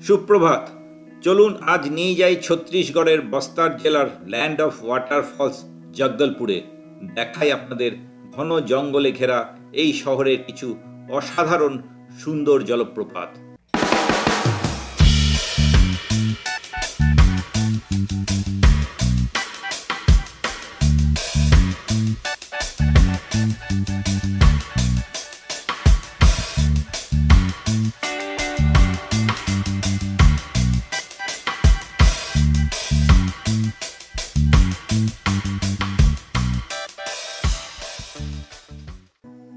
সুপ্রভাত। চলুন আজ নিয়ে যাই ছত্তিশগড়ের বস্তার জেলার ল্যান্ড অফ ওয়াটারফলস জগদলপুরে। দেখাই আপনাদের ঘন জঙ্গলে ঘেরা এই শহরের কিছু অসাধারণ সুন্দর জলপ্রপাত।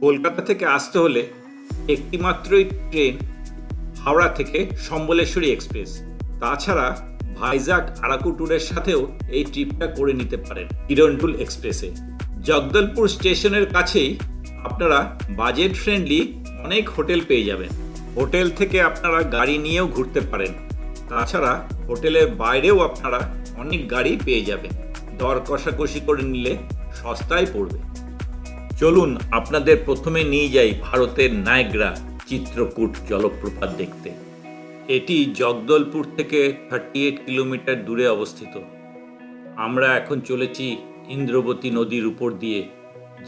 কলকাতা থেকে আসতে হলে একটি মাত্রই ট্রেন, হাওড়া থেকে সম্বলেশ্বরী এক্সপ্রেস। তাছাড়া ভাইজাগ আরাকু ট্যুরের সাথেও এই ট্রিপটা করে নিতে পারেন কিরণটুল এক্সপ্রেসে। জগদলপুর স্টেশনের কাছেই আপনারা বাজেট ফ্রেন্ডলি অনেক হোটেল পেয়ে যাবেন। হোটেল থেকে আপনারা গাড়ি নিয়েও ঘুরতে পারেন। তাছাড়া হোটেলের বাইরেও আপনারা অনেক গাড়ি পেয়ে যাবেন। দর কষাকষি করে নিলে সস্তায় পড়বে। চলুন আপনাদের প্রথমে নিয়ে যাই ভারতের নায়াগ্রা চিত্রকূট জলপ্রপাত দেখতে। এটি জগদলপুর থেকে 38 কিলোমিটার দূরে অবস্থিত। আমরা এখন চলেছি ইন্দ্রবতী নদীর উপর দিয়ে,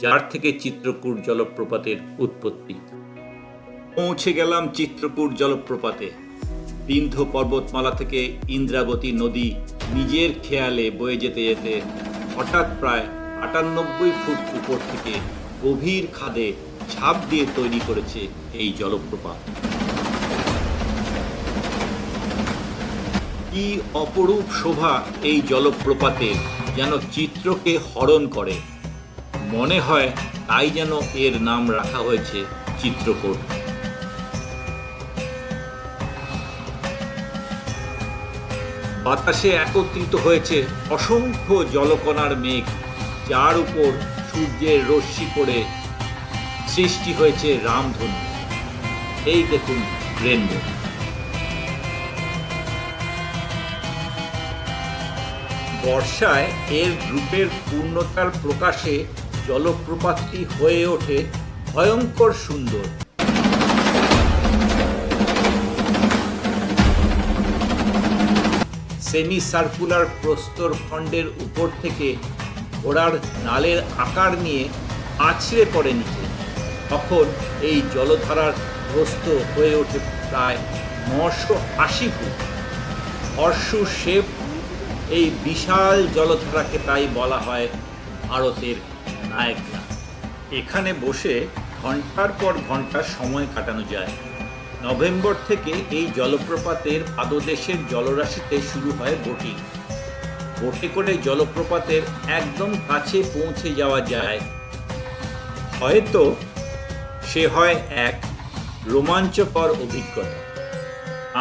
যার থেকে চিত্রকূট জলপ্রপাতের উৎপত্তি। পৌঁছে গেলাম চিত্রকূট জলপ্রপাতে। বিন্ধ্য পর্বতমালা থেকে ইন্দ্রাবতী নদী নিজের খেয়ালে বয়ে যেতে যেতে হঠাৎ প্রায় 98 ফুট উপর থেকে গভীর খাদে ঝাঁপ দিয়ে তৈরি করেছে এই জলপ্রপাত। কি অপরূপ শোভা এই জলপ্রপাতের, যেন চিত্রকে হরণ করে। মনে হয় তাই যেন এর নাম রাখা হয়েছে চিত্রকূট। বাতাসে একত্রিত হয়েছে অসংখ্য জলকণার মেঘ, যার উপর সূর্যের রশ্মি পড়ে সৃষ্টি হয়েছে রামধনু। এই দেখুন রেনবো। বর্ষায় এর রূপের পূর্ণতার প্রকাশে জলপ্রপাতটি হয়ে ওঠে ভয়ঙ্কর সুন্দর। সেমি সার্কুলার প্রস্তর খণ্ডের উপর থেকে ঘোড়ার নালের আকার নিয়ে আছড়ে পড়ে নিচে। তখন এই জলধারার প্রস্থ হয়ে ওঠে প্রায় 980 ফুট। হর্ষু শেপ এই বিশাল জলধারাকে তাই বলা হয় ভারতের নায়াগ্রা। এখানে বসে ঘন্টার পর ঘন্টা সময় কাটানো যায়। নভেম্বর থেকে এই জলপ্রপাতের পাদদেশের জলরাশিতে শুরু হয় বোটিং। বোটে করে জলপ্রপাতের একদম কাছে পৌঁছে যাওয়া যায়। হয়তো সে হয় এক রোমাঞ্চকর অভিজ্ঞতা।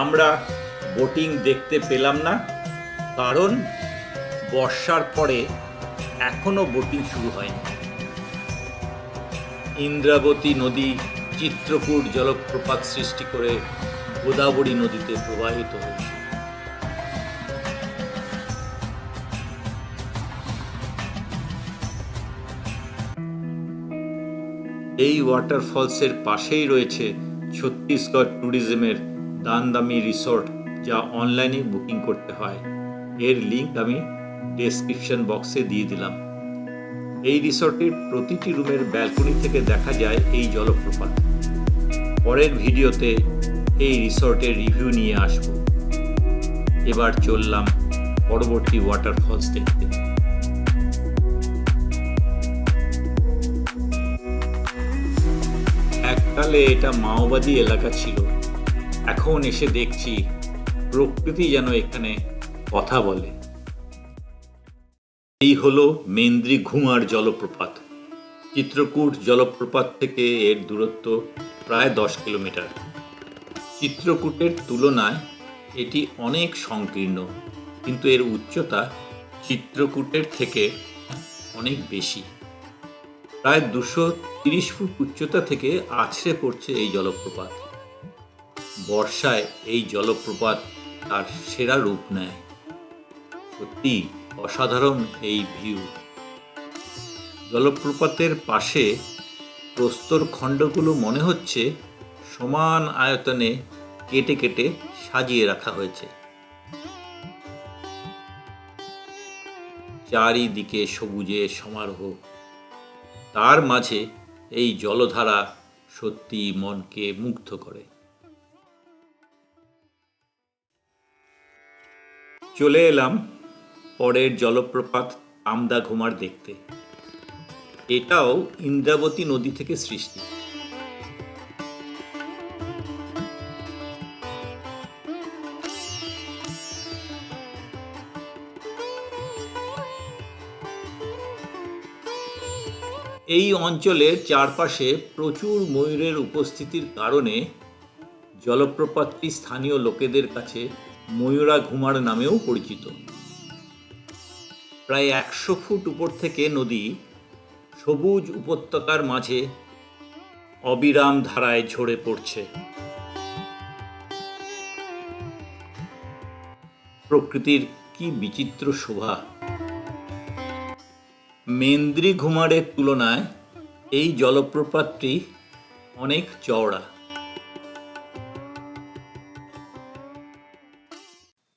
আমরা বোটিং দেখতে পেলাম না, কারণ বর্ষার পরে এখনো বোটিং শুরু হয়নি। ইন্দ্রাবতী নদী চিত্রকূট জলপ্রপাত সৃষ্টি করে গোদাবরী নদীতে প্রবাহিত হয়েছে। এই ওয়াটারফলসের পাশেই রয়েছে ছত্তিশগড় ট্যুরিজমের দানদামি রিসোর্ট, যা অনলাইনে বুকিং করতে হয়। এর লিঙ্ক আমি ডেসক্রিপশন বক্সে দিয়ে দিলাম। এই রিসোর্টের প্রতিটি রুমের ব্যালকনি থেকে দেখা যায় এই জলপ্রপাত। পরের ভিডিওতে এই রিসোর্টের রিভিউ নিয়ে আসব। এবার চললাম পরবর্তী ওয়াটারফলস দেখতে। এককালে এটা মাওবাদী এলাকা ছিল। এখন এসে দেখছি প্রকৃতি যেন এখানে কথা বলে। এই হলো মেন্দ্রি ঘুমার জলপ্রপাত। চিত্রকূট জলপ্রপাত থেকে এর দূরত্ব প্রায় 10 কিলোমিটার। চিত্রকূটের তুলনায় এটি অনেক সংকীর্ণ, কিন্তু এর উচ্চতা চিত্রকূটের থেকে অনেক বেশি। প্রায় 230 ফুট উচ্চতা থেকে আছড়ে পড়ছে এই জলপ্রপাত। বর্ষায় এই জলপ্রপাত তার সেরা রূপ নেয়। সত্যি অসাধারণ এই ভিউ। জলপ্রপাতের পাশে প্রস্তর খণ্ডগুলো মনে হচ্ছে সমান আয়তনে কেটে কেটে সাজিয়ে রাখা হয়েছে। চারিদিকে সবুজের সমারোহ, তার মাঝে এই জলধারা সত্যি মনকে মুগ্ধ করে। চলে এলাম পরের জলপ্রপাত আমদাঘুমার দেখতে। এটাও ইন্দ্রাবতী নদী থেকে সৃষ্টি। এই অঞ্চলের চারপাশে প্রচুর ময়ূরের উপস্থিতির কারণে জলপ্রপাতটি স্থানীয় লোকেদের কাছে ময়ূরাঘুমার নামেও পরিচিত। প্রায় 100 ফুট উপর থেকে নদী সবুজ উপত্যকার মাঝে অবিরাম ধারায় ঝরে পড়ছে। প্রকৃতির কি বিচিত্র শোভা! মেন্দ্রিঘুমারের তুলনায় এই জলপ্রপাতটি অনেক চওড়া।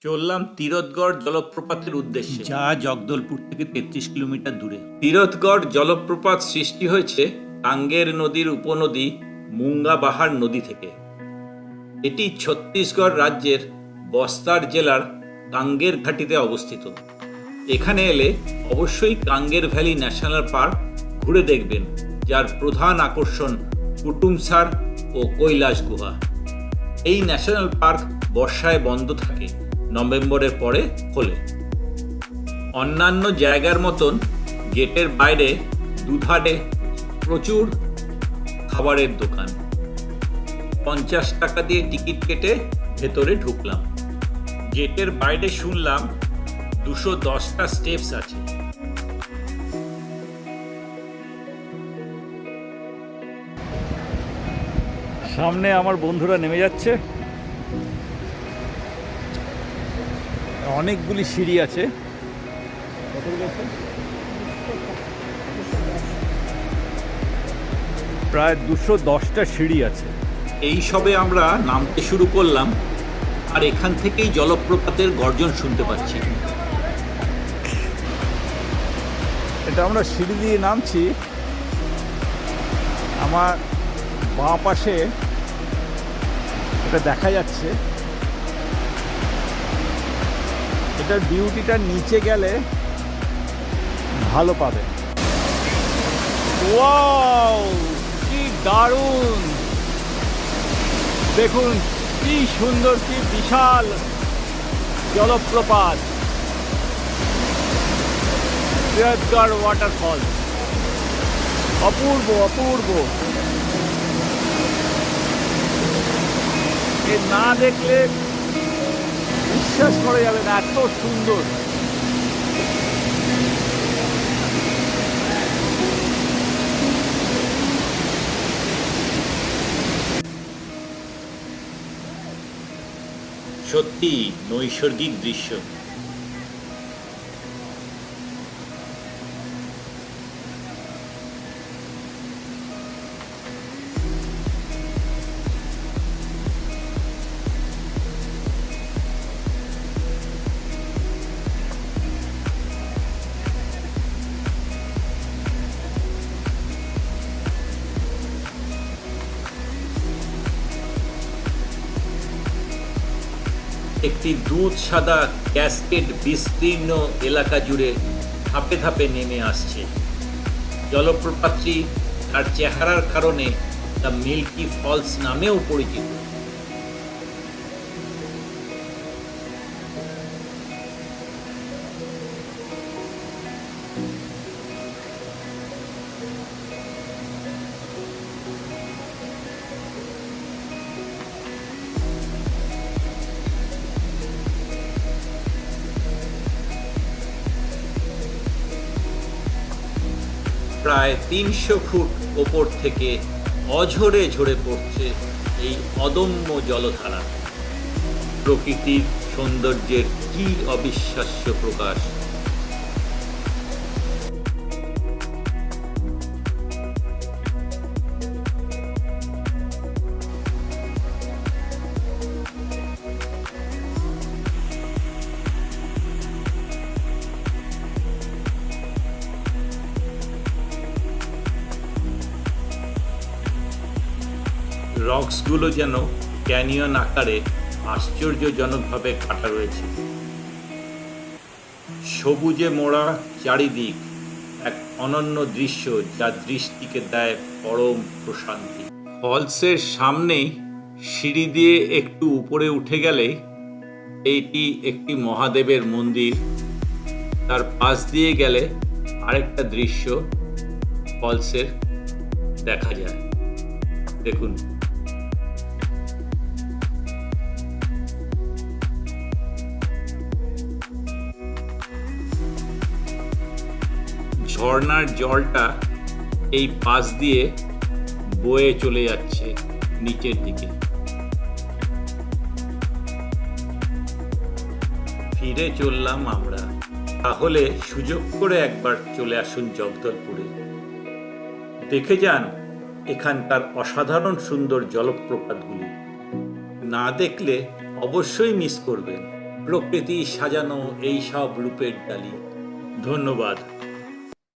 চললাম তিরথগড় জলপ্রপাতের উদ্দেশ্যে, যা জগদলপুর থেকে 33 কিলোমিটার দূরে। তিরথগড় জলপ্রপাত সৃষ্টি হয়েছে কাঙ্গের নদীর উপনদী মুঙ্গাবাহার নদী থেকে। এটি ছত্তিশগড় রাজ্যের বস্তার জেলার কাঙ্গের ঘাটিতে অবস্থিত। এখানে এলে অবশ্যই কাঙ্গের ভ্যালি ন্যাশনাল পার্ক ঘুরে দেখবেন, যার প্রধান আকর্ষণ কুটুমসার ও কৈলাস গুহা। এই ন্যাশনাল পার্ক বর্ষায় বন্ধ থাকে, নভেম্বরের পরে খোলে। অন্যান্য জায়গার মতন গেটের বাইরে দুধারে প্রচুর খাবারের দোকান। 50 টাকা দিয়ে টিকিট কেটে ভেতরে ঢুকলাম। গেটের বাইরে শুনলাম 210টা স্টেপস আছে। সামনে আমার বন্ধুরা নেমে যাচ্ছে। অনেকগুলি সিঁড়ি আছে। প্রায় 210টা সিঁড়ি আছে। এই সবে আমরা নামতে শুরু করলাম, আর এখান থেকেই জলপ্রপাতের গর্জন শুনতে পাচ্ছি। এটা আমরা সিঁড়ি দিয়ে নামছি। আমার বাঁ পাশে এটা দেখা যাচ্ছে। এটার বিউটিটা নিচে গেলে ভালো পাবে। ওয়াও, কি দারুণ! দেখুন কি সুন্দর, কি বিশাল জলপ্রপাত, তিরথগড় ওয়াটারফল। অপূর্ব অপূর্ব। এ না দেখলে বিশ্বাস করা যাবে না, এত সুন্দর। সত্যি নৈসর্গিক দৃশ্য। একটি দুধ সাদা ক্যাসকেড বিস্তীর্ণ এলাকা জুড়ে ধাপে ধাপে নেমে আসছে। জলপ্রপাতটি তার চেহারার কারণে দ্য মিল্কি ফলস নামেও পরিচিত। প্রায় 300 ফুট ওপর থেকে অঝরে ঝরে পড়ছে এই অদম্য জলধারা। প্রকৃতির সৌন্দর্যের কি অবিশ্বাস্য প্রকাশ! রক্সগুলো যেন ক্যানিয়ন আকারে আশ্চর্যজনকভাবে কাটা রয়েছে। সবুজে মোড়া চারিদিক, এক অনন্য দৃশ্য যা দৃষ্টিকে দেয় পরম প্রশান্তি। ফলসের সামনেই সিঁড়ি দিয়ে একটু উপরে উঠে গেলে এইটি একটি মহাদেবের মন্দির। তার পাশ দিয়ে গেলে আরেকটা দৃশ্য ফলসের দেখা যায়। দেখুন, ঝর্ণার জলটা এই পাশ দিয়ে বয়ে চলে যাচ্ছে নিচের দিকে। ফিরে চললাম আমরা। তাহলে সুযোগ করে একবার চলে আসুন জগদলপুরে, দেখে যান এখানকার অসাধারণ সুন্দর জলপ্রপাতগুলি। না দেখলে অবশ্যই মিস করবেন প্রকৃতি সাজানো এই সব রূপের ডালি। ধন্যবাদ।